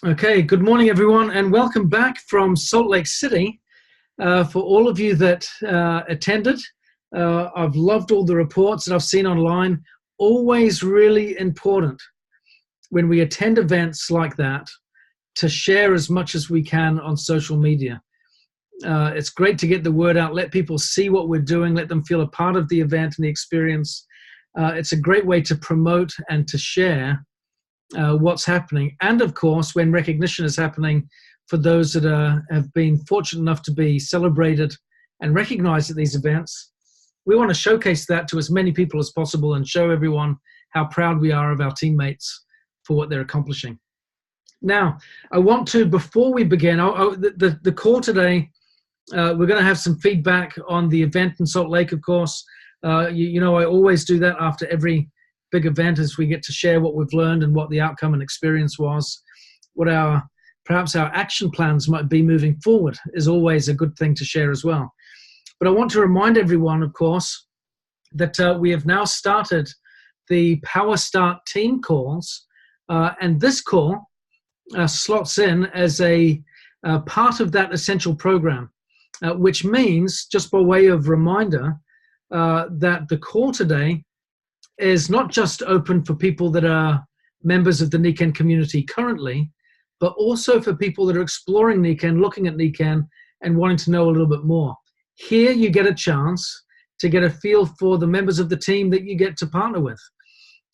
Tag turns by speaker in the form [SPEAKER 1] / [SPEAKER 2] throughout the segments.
[SPEAKER 1] Okay, good morning, everyone, and welcome back from Salt Lake City. For all of you that attended, I've loved all the reports that I've seen online. Always really important when we attend events like that to share as much as we can on social media. It's great to get the word out, let people see what we're doing, let them feel a part of the event and the experience. It's a great way to promote and to share what's happening. And of course, when recognition is happening for those that have been fortunate enough to be celebrated and recognized at these events, we want to showcase that to as many people as possible and show everyone how proud we are of our teammates for what they're accomplishing. Now, I want to, before we begin, the call today, we're going to have some feedback on the event in Salt Lake, of course. You know, I always do that after every big event, as we get to share what we've learned and what the outcome and experience was. What perhaps our action plans might be moving forward is always a good thing to share as well. But I want to remind everyone, of course, that we have now started the Power Start team calls, and this call slots in as a part of that essential program, which means, just by way of reminder, that the call today is not just open for people that are members of the NECAN community currently, but also for people that are exploring NECAN, looking at NECAN, and wanting to know a little bit more. Here you get a chance to get a feel for the members of the team that you get to partner with.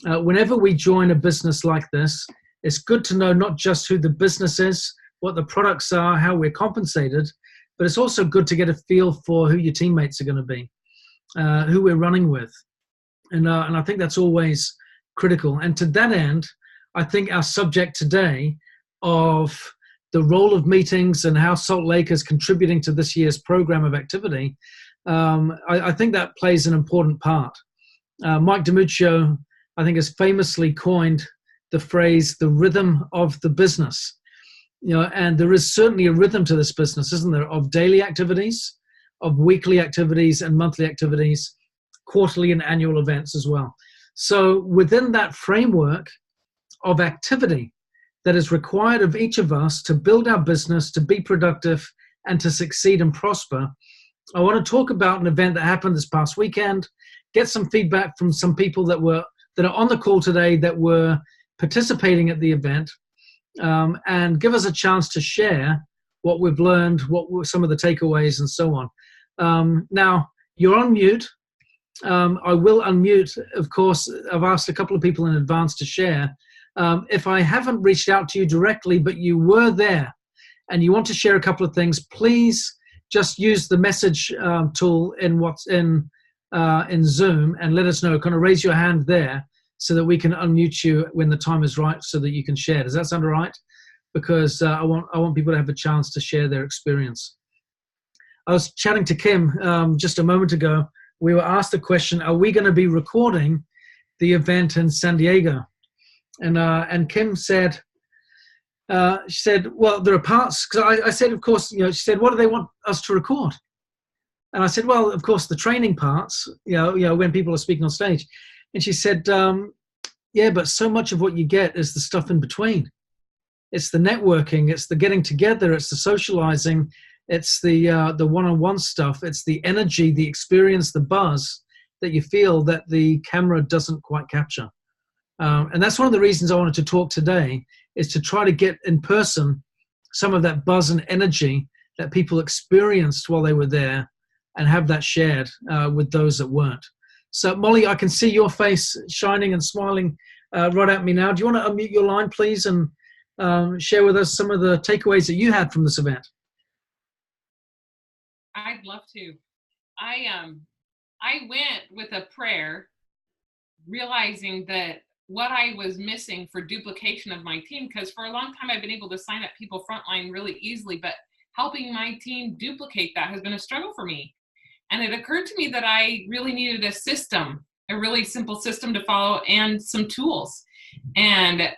[SPEAKER 1] Whenever we join a business like this, it's good to know not just who the business is, what the products are, how we're compensated, but it's also good to get a feel for who your teammates are going to be, who we're running with. And I think that's always critical. And to that end, I think our subject today of the role of meetings and how Salt Lake is contributing to this year's program of activity, I think that plays an important part. Mike DiMuccio, I think, has famously coined the phrase, the rhythm of the business. You know, and there is certainly a rhythm to this business, isn't there, of daily activities, of weekly activities and monthly activities, quarterly and annual events as well. So within that framework of activity that is required of each of us to build our business, to be productive, and to succeed and prosper, I want to talk about an event that happened this past weekend, get some feedback from some people that are on the call today that were participating at the event, and give us a chance to share what we've learned, what were some of the takeaways, and so on. Now, you're on mute. I will unmute, of course. I've asked a couple of people in advance to share. If I haven't reached out to you directly, but you were there and you want to share a couple of things, please just use the message tool in Zoom and let us know. Kind of raise your hand there so that we can unmute you when the time is right so that you can share. Does that sound all right? Because I want people to have a chance to share their experience. I was chatting to Kim just a moment ago. We were asked the question, are we going to be recording the event in San Diego? And Kim said, she said, well, there are parts, because I said, of course, you know, she said, what do they want us to record? And I said, well, of course, the training parts, you know, when people are speaking on stage. And she said, yeah, but so much of what you get is the stuff in between. It's the networking, it's the getting together, it's the socializing, it's the one-on-one stuff, it's the energy, the experience, the buzz that you feel that the camera doesn't quite capture. And that's one of the reasons I wanted to talk today, is to try to get in person some of that buzz and energy that people experienced while they were there and have that shared with those that weren't. So Molly, I can see your face shining and smiling right at me now. Do you want to unmute your line, please, and share with us some of the takeaways that you had from this event?
[SPEAKER 2] I'd love to. I went with a prayer, realizing that what I was missing for duplication of my team, because for a long time I've been able to sign up people frontline really easily, but helping my team duplicate that has been a struggle for me. And it occurred to me that I really needed a system, a really simple system to follow, and some tools. And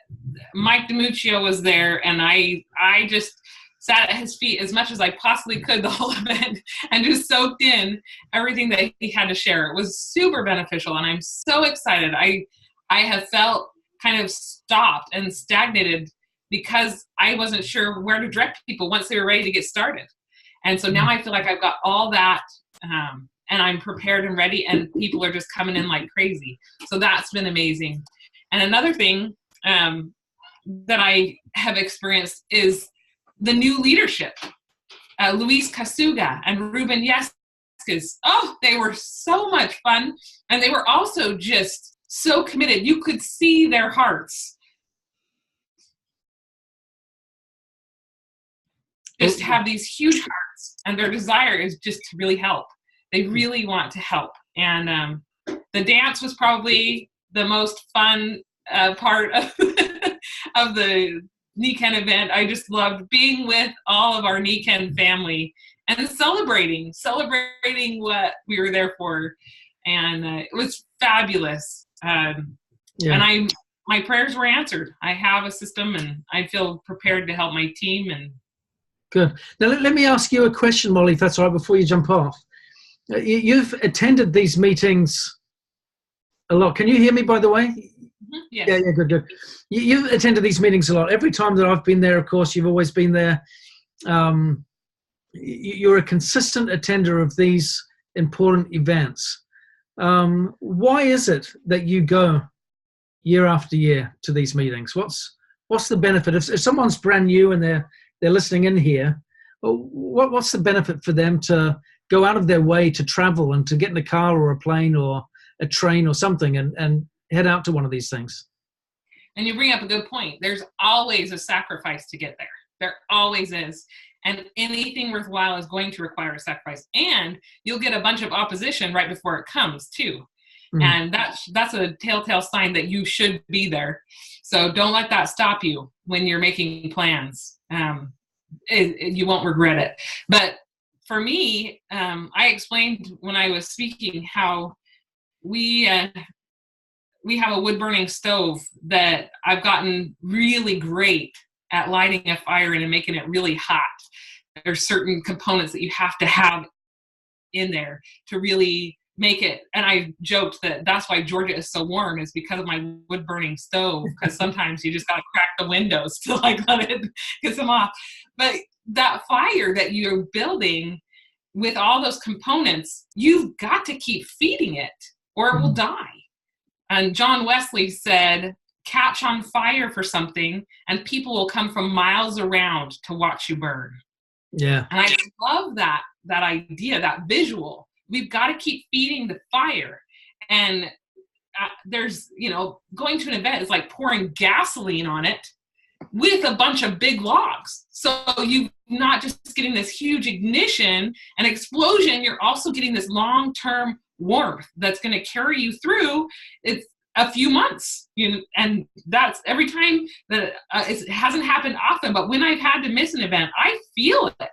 [SPEAKER 2] Mike DiMuccio was there, and I just sat at his feet as much as I possibly could the whole event and just soaked in everything that he had to share. It was super beneficial, and I'm so excited. I have felt kind of stopped and stagnated because I wasn't sure where to direct people once they were ready to get started. And so now I feel like I've got all that, and I'm prepared and ready, and people are just coming in like crazy. So that's been amazing. And another thing that I have experienced is the new leadership. Luis Casuga and Ruben Yescas. Oh, they were so much fun. And they were also just so committed. You could see their hearts. Just have these huge hearts, and their desire is just to really help. They really want to help. And the dance was probably the most fun part of, of the NECAN event. I just loved being with all of our NECAN family and celebrating what we were there for. And it was fabulous. And my prayers were answered. I have a system, and I feel prepared to help my team. And
[SPEAKER 1] good. Now, let me ask you a question, Molly, if that's all right, before you jump off. You've attended these meetings a lot. Can you hear me, by the way?
[SPEAKER 2] Mm-hmm. Yes.
[SPEAKER 1] Yeah, good. You've attended these meetings a lot. Every time that I've been there, of course, you've always been there. You're a consistent attender of these important events. Why is it that you go year after year to these meetings? What's the benefit? If someone's brand new and they're listening in here, what's the benefit for them to go out of their way to travel and to get in a car or a plane or a train or something and head out to one of these things?
[SPEAKER 2] And you bring up a good point. There's always a sacrifice to get there. There always is. And anything worthwhile is going to require a sacrifice. And you'll get a bunch of opposition right before it comes too. Mm. And that's a telltale sign that you should be there. So don't let that stop you when you're making plans. You won't regret it. But for me, I explained when I was speaking how we have a wood burning stove that I've gotten really great at lighting a fire in and making it really hot. There's certain components that you have to have in there to really make it. And I joked that that's why Georgia is so warm, is because of my wood burning stove, because sometimes you just got to crack the windows to like let it get some off. But that fire that you're building with all those components, you've got to keep feeding it or it will die. And John Wesley said, catch on fire for something and people will come from miles around to watch you burn.
[SPEAKER 1] Yeah.
[SPEAKER 2] And I love that idea, that visual. We've got to keep feeding the fire. And there's, going to an event is like pouring gasoline on it with a bunch of big logs. So you're not just getting this huge ignition and explosion, you're also getting this long-term warmth that's going to carry you through it's a few months. And that's every time that it hasn't happened often, but when I've had to miss an event, I feel it.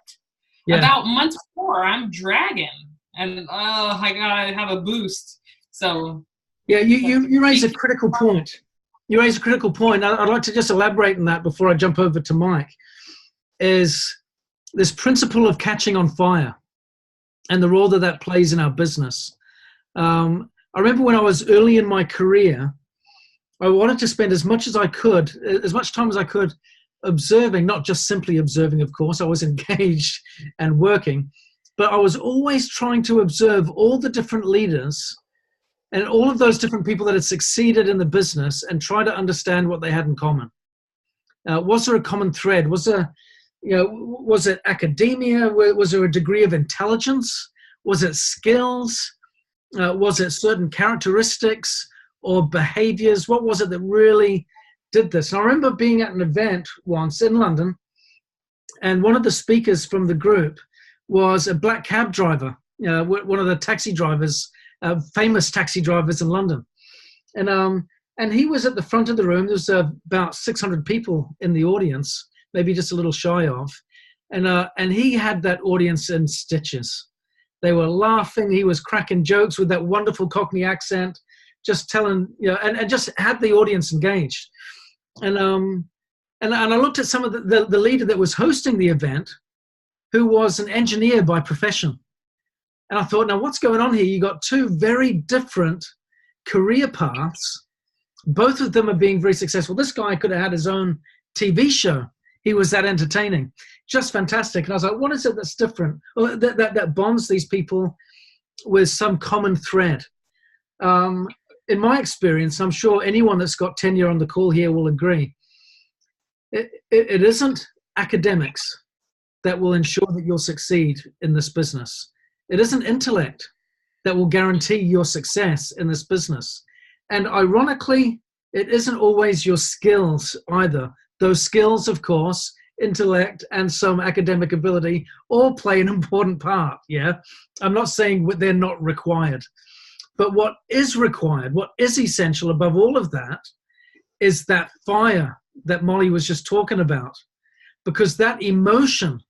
[SPEAKER 2] Yeah. About months before, I'm dragging and I gotta have a boost. So
[SPEAKER 1] yeah, you raise a critical point. You raise a critical point. I'd like to just elaborate on that before I jump over to Mike, is this principle of catching on fire and the role that plays in our business. I remember when I was early in my career, I wanted to spend as much time as I could observing, not just simply observing, of course. I was engaged and working, but I was always trying to observe all the different leaders and all of those different people that had succeeded in the business and try to understand what they had in common. Was there a common thread? Was it academia? Was there a degree of intelligence? Was it skills? Was it certain characteristics or behaviors? What was it that really did this? And I remember being at an event once in London, and one of the speakers from the group was a black cab driver, one of the taxi drivers, famous taxi drivers in London. And he was at the front of the room. There was about 600 people in the audience, maybe just a little shy of. And he had that audience in stitches. They were laughing. He was cracking jokes with that wonderful Cockney accent, just telling, and just had the audience engaged. And I looked at some of the leader that was hosting the event, who was an engineer by profession. And I thought, now what's going on here? You got two very different career paths. Both of them are being very successful. This guy could have had his own TV show. He was that entertaining, just fantastic. And I was like, what is it that's different? Or that bonds these people with some common thread? In my experience, I'm sure anyone that's got tenure on the call here will agree. It isn't academics that will ensure that you'll succeed in this business. It isn't intellect that will guarantee your success in this business. And ironically, it isn't always your skills either. Those skills, of course, intellect and some academic ability all play an important part, yeah? I'm not saying they're not required. But what is required, what is essential above all of that, is that fire that Molly was just talking about. Because that emotion,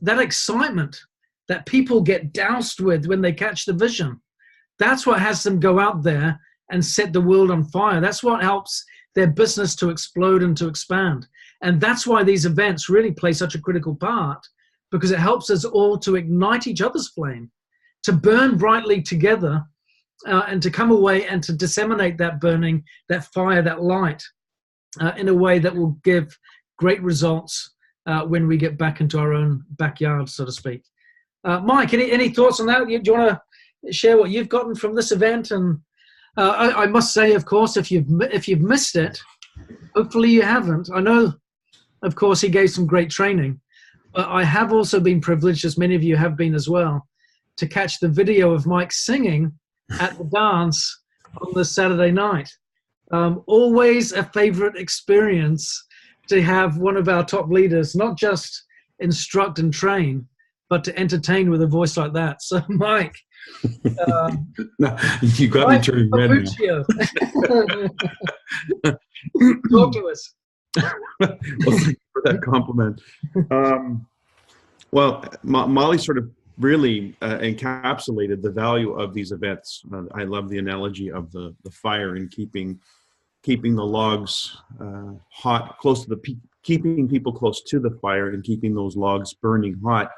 [SPEAKER 1] that excitement that people get doused with when they catch the vision, that's what has them go out there and set the world on fire. That's what helps their business to explode and to expand. And that's why these events really play such a critical part, because it helps us all to ignite each other's flame, to burn brightly together, and to come away and to disseminate that burning, that fire, that light, in a way that will give great results when we get back into our own backyard, so to speak. Mike, any thoughts on that? Do you want to share what you've gotten from this event? And I must say, of course, if you've missed it, hopefully you haven't. I know, of course, he gave some great training, but I have also been privileged, as many of you have been as well, to catch the video of Mike singing at the dance on the Saturday night. Always a favorite experience to have one of our top leaders not just instruct and train, but to entertain with a voice like that. So, Mike.
[SPEAKER 3] No, you got me turning red now.
[SPEAKER 1] Talk to us.
[SPEAKER 3] Well, thank you for that compliment. Well, Molly sort of really encapsulated the value of these events. I love the analogy of the fire and keeping the logs hot, close to keeping people close to the fire and keeping those logs burning hot.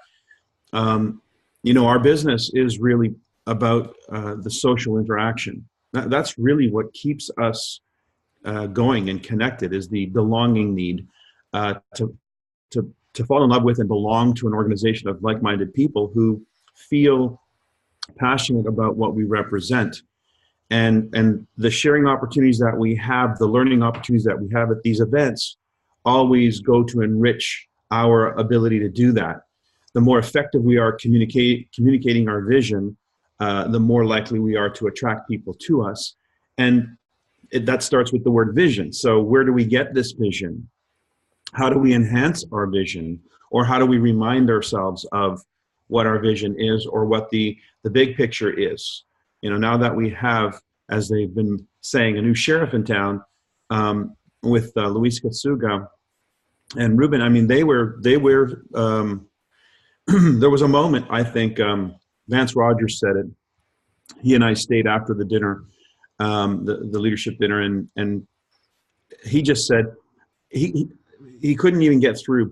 [SPEAKER 3] Our business is really about the social interaction. That's really what keeps us going and connected, is the belonging need to fall in love with and belong to an organization of like-minded people who feel passionate about what we represent. And the sharing opportunities that we have, the learning opportunities that we have at these events always go to enrich our ability to do that. The more effective we are communicating our vision, the more likely we are to attract people to us. And that starts with the word vision. So where do we get this vision? How do we enhance our vision? Or how do we remind ourselves of what our vision is, or what the big picture is? Now that we have, as they've been saying, a new sheriff in town, with Luis Katsuga and Ruben, I mean, they were there was a moment, I think, Vance Rogers said it. He and I stayed after the dinner, the leadership dinner, and he just said he couldn't even get through.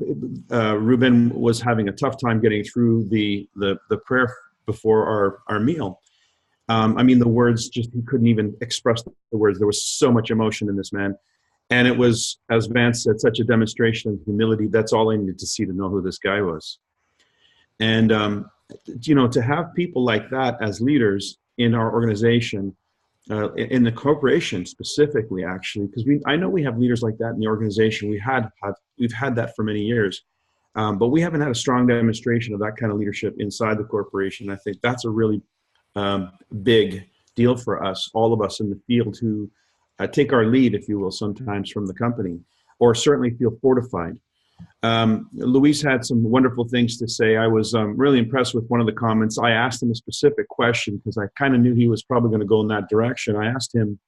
[SPEAKER 3] Ruben was having a tough time getting through the prayer before our meal. I mean, the words, just, he couldn't even express the words. There was so much emotion in this man. And it was, as Vance said, such a demonstration of humility. That's all I needed to see to know who this guy was. And, to have people like that as leaders in our organization, in the corporation specifically, actually, because I know we have leaders like that in the organization. We've had that for many years, but we haven't had a strong demonstration of that kind of leadership inside the corporation. I think that's a really big deal for us, all of us in the field who take our lead, if you will, sometimes from the company, or certainly feel fortified. Luis had some wonderful things to say. I was really impressed with one of the comments. I asked him a specific question because I kind of knew he was probably going to go in that direction. I asked him,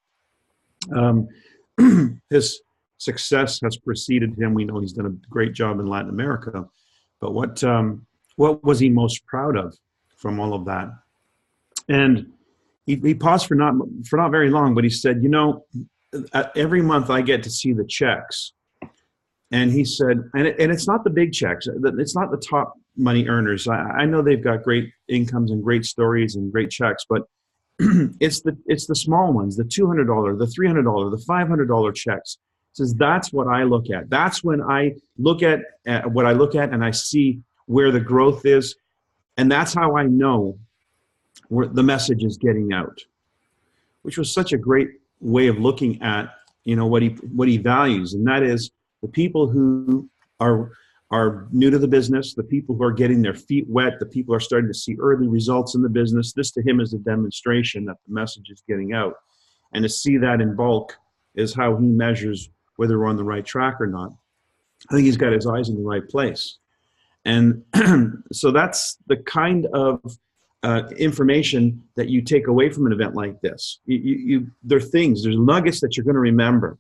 [SPEAKER 3] his success has preceded him. We know he's done a great job in Latin America, but what was he most proud of from all of that? And he paused for not very long, but he said, every month I get to see the checks. And he said, and it's not the big checks. It's not the top money earners. I know they've got great incomes and great stories and great checks, but it's the small ones, the $200, the $300, the $500 checks Says that's what I look at. That's when I look at what I look at, and I see where the growth is, and that's how I know where the message is getting out. Which was such a great way of looking at, you know, what he values, and that is the people who are new to the business, the people who are getting their feet wet, the people who are starting to see early results in the business. This to him is a demonstration that the message is getting out, and to see that in bulk is how he measures whether we're on the right track or not. I think he's got his eyes in the right place, and so that's the kind of information that you take away from an event like this. There are things, there's nuggets that you're going to remember.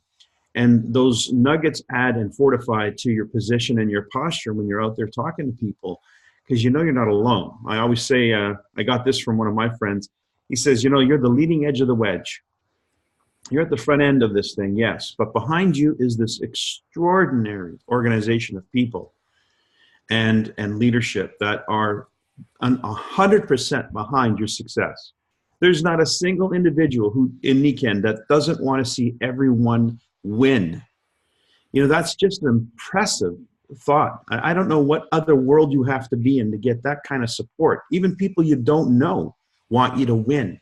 [SPEAKER 3] And those nuggets add and fortify to your position and your posture when you're out there talking to people, because you know you're not alone. I always say, I got this from one of my friends. He says, you know, you're the leading edge of the wedge. You're at the front end of this thing, yes, but behind you is this extraordinary organization of people and leadership that are 100% behind your success. There's not a single individual who in Nikken that doesn't want to see everyone win. You know, that's just an impressive thought. I don't know what other world you have to be in to get that kind of support. Even people you don't know want you to win,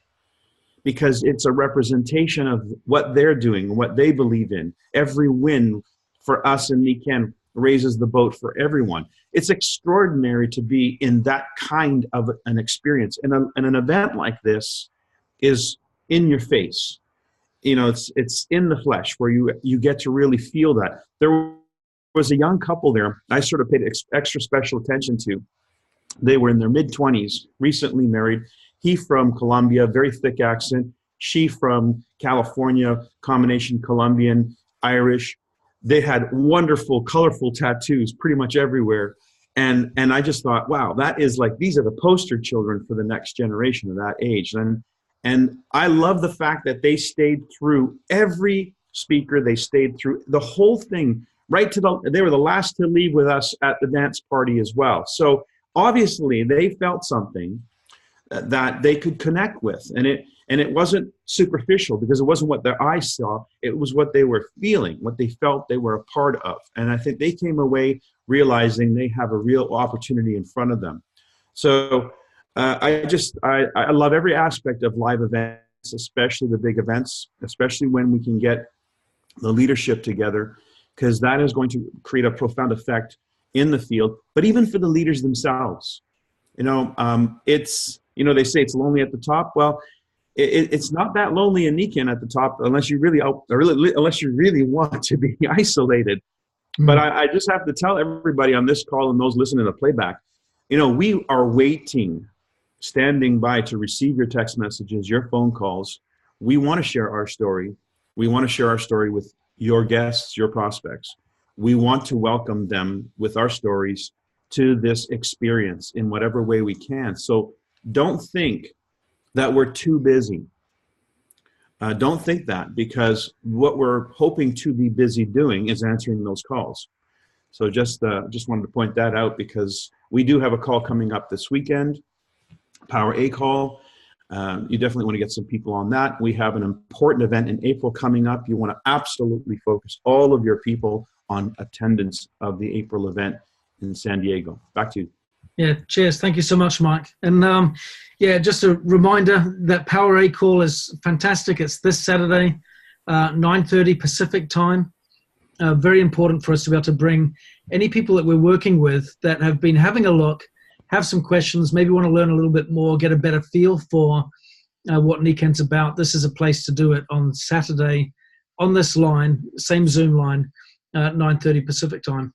[SPEAKER 3] because it's a representation of what they're doing, what they believe in. Every win for us in Nikken raises the boat for everyone. It's extraordinary to be in that kind of an experience. And an event like this is in your face. You know, it's in the flesh, where you get to really feel that. There was a young couple there I sort of paid extra special attention to. They were in their mid-20s, recently married. He from Colombia, very thick accent. She from California, combination Colombian, Irish. They had wonderful, colorful tattoos pretty much everywhere. And I just thought, wow, that is like, these are the poster children for the next generation of that age. And I love the fact that they stayed through every speaker. They stayed through the whole thing, right to they were the last to leave with us at the dance party as well. So obviously they felt something that they could connect with. And it wasn't superficial, because it wasn't what their eyes saw. It was what they were feeling, what they felt they were a part of. And I think they came away realizing they have a real opportunity in front of them. So I love every aspect of live events, especially the big events, especially when we can get the leadership together, because that is going to create a profound effect in the field, but even for the leaders themselves. You know, they say it's lonely at the top. Well, it's not that lonely in Nikken at the top, unless you really want to be isolated. Mm-hmm. But I just have to tell everybody on this call and those listening to the playback, you know, we are waiting, standing by to receive your text messages, your phone calls. We want to share our story. We want to share our story with your guests, your prospects. We want to welcome them with our stories to this experience in whatever way we can. So don't think that we're too busy. Don't think that, because what we're hoping to be busy doing is answering those calls. So just wanted to point that out, because we do have a call coming up this weekend, Power A call. You definitely want to get some people on that. We have an important event in April coming up. You want to absolutely focus all of your people on attendance of the April event in San Diego. Back to you.
[SPEAKER 1] Yeah, cheers. Thank you so much, Mike. And just a reminder that Power A call is fantastic. It's this Saturday, 9:30 Pacific time. Very important for us to be able to bring any people that we're working with that have been having a look, have some questions, maybe want to learn a little bit more, get a better feel for what Nikken's about. This is a place to do it on Saturday on this line, same Zoom line, 9:30 Pacific time.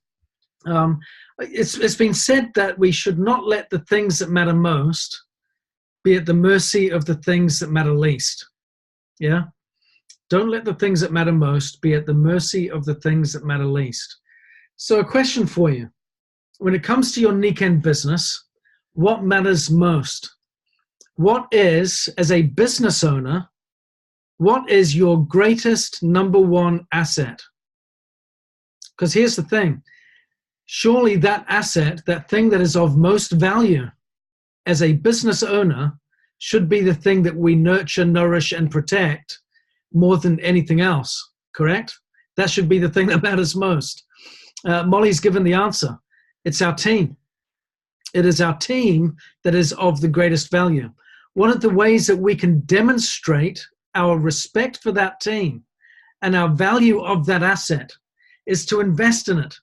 [SPEAKER 1] It's been said that we should not let the things that matter most be at the mercy of the things that matter least. Yeah? Don't let the things that matter most be at the mercy of the things that matter least. So a question for you. When it comes to your Nikken business, what matters most? What is, as a business owner, what is your greatest number one asset? Because here's the thing. Surely that asset, that thing that is of most value as a business owner, should be the thing that we nurture, nourish, and protect more than anything else, correct? That should be the thing that matters most. Molly's given the answer. It's our team. It is our team that is of the greatest value. One of the ways that we can demonstrate our respect for that team and our value of that asset is to invest in it.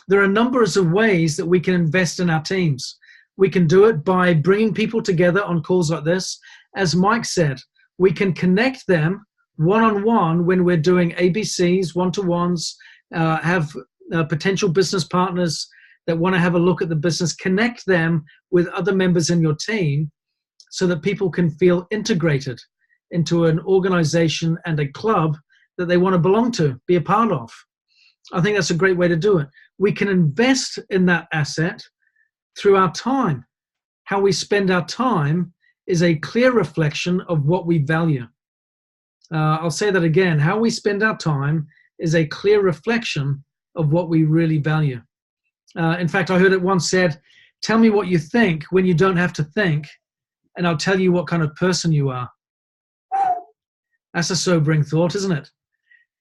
[SPEAKER 1] There are numbers of ways that we can invest in our teams. We can do it by bringing people together on calls like this. As Mike said, we can connect them one-on-one when we're doing ABCs, one-to-ones, have potential business partners that want to have a look at the business, connect them with other members in your team so that people can feel integrated into an organization and a club that they want to belong to, be a part of. I think that's a great way to do it. We can invest in that asset through our time. How we spend our time is a clear reflection of what we value. I'll say that again. How we spend our time is a clear reflection of what we really value. In fact, I heard it once said, tell me what you think when you don't have to think, and I'll tell you what kind of person you are. That's a sobering thought, isn't it?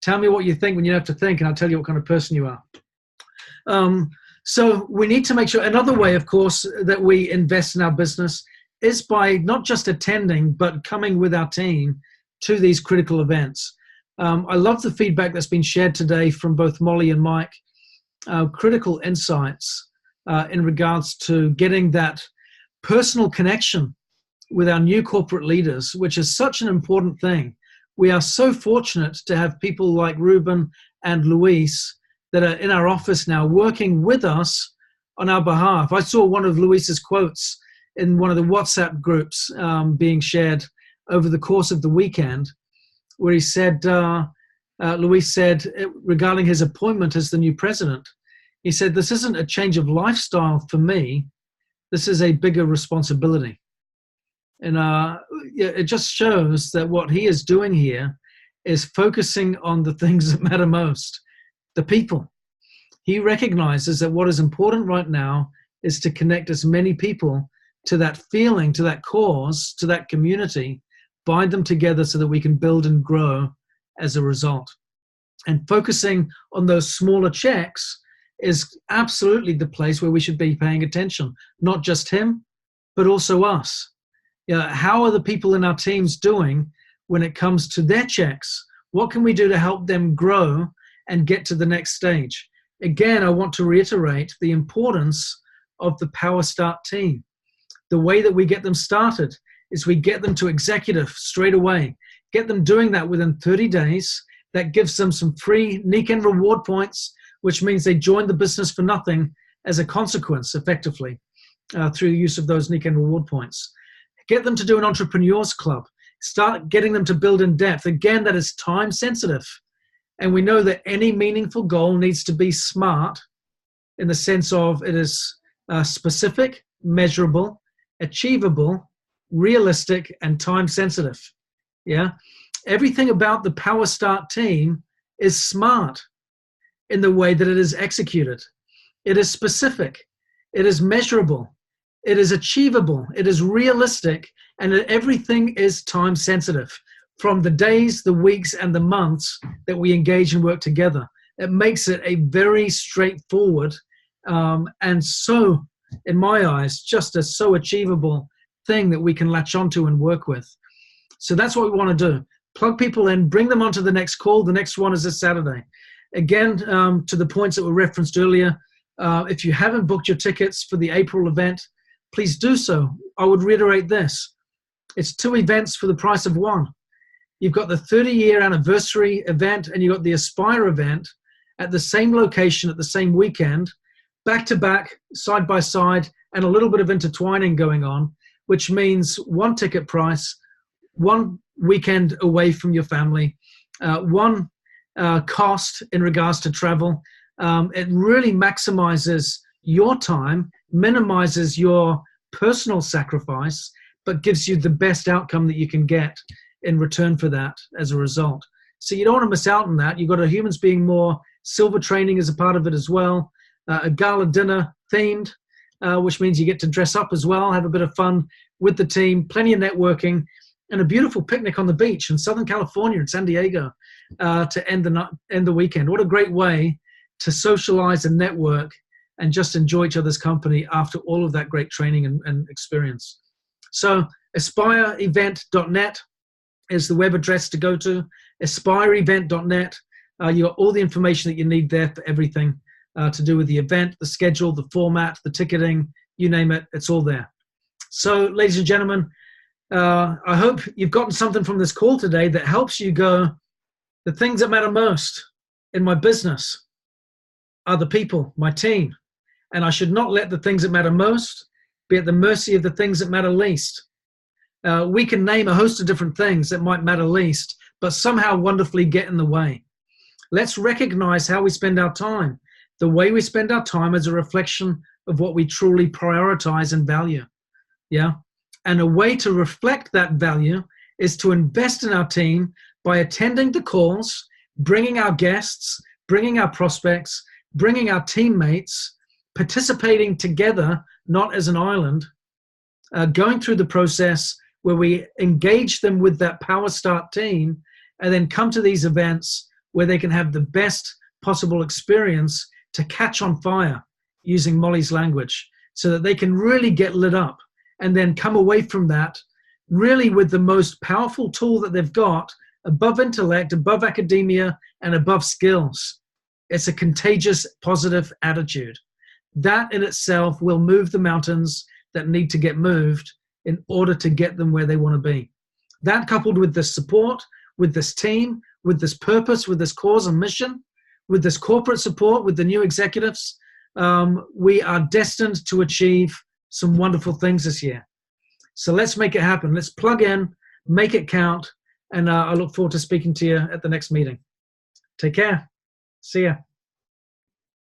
[SPEAKER 1] Tell me what you think when you don't have to think, and I'll tell you what kind of person you are. So we need to make sure, another way, of course, that we invest in our business is by not just attending, but coming with our team to these critical events. I love the feedback that's been shared today from both Molly and Mike. Critical insights in regards to getting that personal connection with our new corporate leaders, which is such an important thing. We are so fortunate to have people like Ruben and Luis that are in our office now working with us on our behalf. I saw one of Luis's quotes in one of the WhatsApp groups being shared over the course of the weekend, where he said, Luis said, regarding his appointment as the new president, he said, this isn't a change of lifestyle for me. This is a bigger responsibility. And it just shows that what he is doing here is focusing on the things that matter most, the people. He recognizes that what is important right now is to connect as many people to that feeling, to that cause, to that community, bind them together so that we can build and grow as a result. And focusing on those smaller checks is absolutely the place where we should be paying attention, not just him, but also us. How are the people in our teams doing when it comes to their checks? What can we do to help them grow and get to the next stage? Again, I want to reiterate the importance of the Power Start team. The way that we get them started is we get them to executive straight away, get them doing that within 30 days. That gives them some free Niken reward points, which means they join the business for nothing as a consequence, effectively, through the use of those Niken reward points. Get them to do an entrepreneurs club. Start getting them to build in depth. Again, that is time sensitive. And we know that any meaningful goal needs to be SMART in the sense of it is specific, measurable, achievable, realistic, and time sensitive. Yeah. Everything about the Power Start team is SMART in the way that it is executed. It is specific. It is measurable. It is achievable. It is realistic. And everything is time sensitive from the days, the weeks, and the months that we engage and work together. It makes it a very straightforward and so, in my eyes, just a so achievable thing that we can latch onto and work with. So that's what we want to do. Plug people in, bring them onto the next call. The next one is this Saturday. Again, to the points that were referenced earlier, if you haven't booked your tickets for the April event, please do so. I would reiterate this. It's 2 events for the price of 1. You've got the 30-year anniversary event and you've got the Aspire event at the same location at the same weekend, back to back, side by side, and a little bit of intertwining going on, which means 1 ticket price, 1 weekend away from your family, 1 cost in regards to travel. It really maximizes your time, minimizes your personal sacrifice, but gives you the best outcome that you can get in return for that as a result. So you don't want to miss out on that. You've got a Humans Being More silver training as a part of it as well, a gala dinner themed, which means you get to dress up as well, have a bit of fun with the team, plenty of networking, and a beautiful picnic on the beach in Southern California in San Diego. to end the weekend. What a great way to socialize and network and just enjoy each other's company after all of that great training and experience. So aspireevent.net is the web address to go to. aspireevent.net. You got all the information that you need there for everything to do with the event, the schedule, the format, the ticketing, you name it, it's all there. So, ladies and gentlemen, I hope you've gotten something from this call today that helps you go, the things that matter most in my business are the people, my team, and I should not let the things that matter most be at the mercy of the things that matter least. We can name a host of different things that might matter least, but somehow wonderfully get in the way. Let's recognize how we spend our time. The way we spend our time is a reflection of what we truly prioritize and value. Yeah. And a way to reflect that value is to invest in our team by attending the calls, bringing our guests, bringing our prospects, bringing our teammates, participating together, not as an island, going through the process where we engage them with that Power Start team and then come to these events where they can have the best possible experience to catch on fire, using Molly's language, so that they can really get lit up and then come away from that really with the most powerful tool that they've got above intellect, above academia, and above skills. It's a contagious, positive attitude. That in itself will move the mountains that need to get moved in order to get them where they want to be. That coupled with this support, with this team, with this purpose, with this cause and mission, with this corporate support, with the new executives, we are destined to achieve some wonderful things this year. So let's make it happen. Let's plug in, make it count, and I look forward to speaking to you at the next meeting. Take care. See ya.